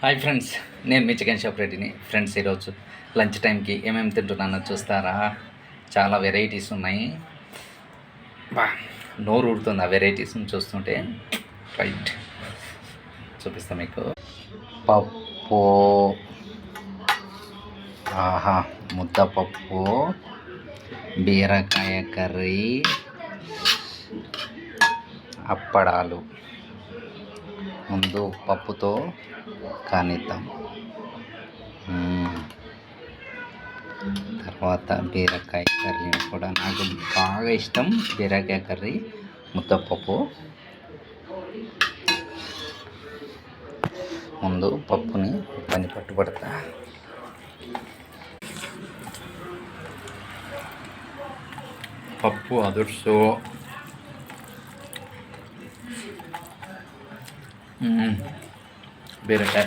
Hi friends, నేను మీ chicken shop రెడ్డిని. Friends, ఈరోజు లంచ్ టైంకి ఏమేమి తింటున్నానో చూస్తారా? చాలా వెరైటీస్ ఉన్నాయి. బా నోరు ఊడుతుంది ఆ వెరైటీస్ని చూస్తుంటే. రైట్, చూపిస్తాను మీకు. పప్పు, ఆహా, ముద్దపప్పు, బీరకాయ కర్రీ, అప్పడాలు. ముందు పప్పుతో కానిద్దాం. తర్వాత బీరకాయ కర్రీ కూడా నాకు బాగా ఇష్టం. బీరకాయ కర్రీ, ముద్దపప్పు. ముందు పప్పుని పని పట్టుబడతా. పప్పు అదుర్సు, బీరకాయ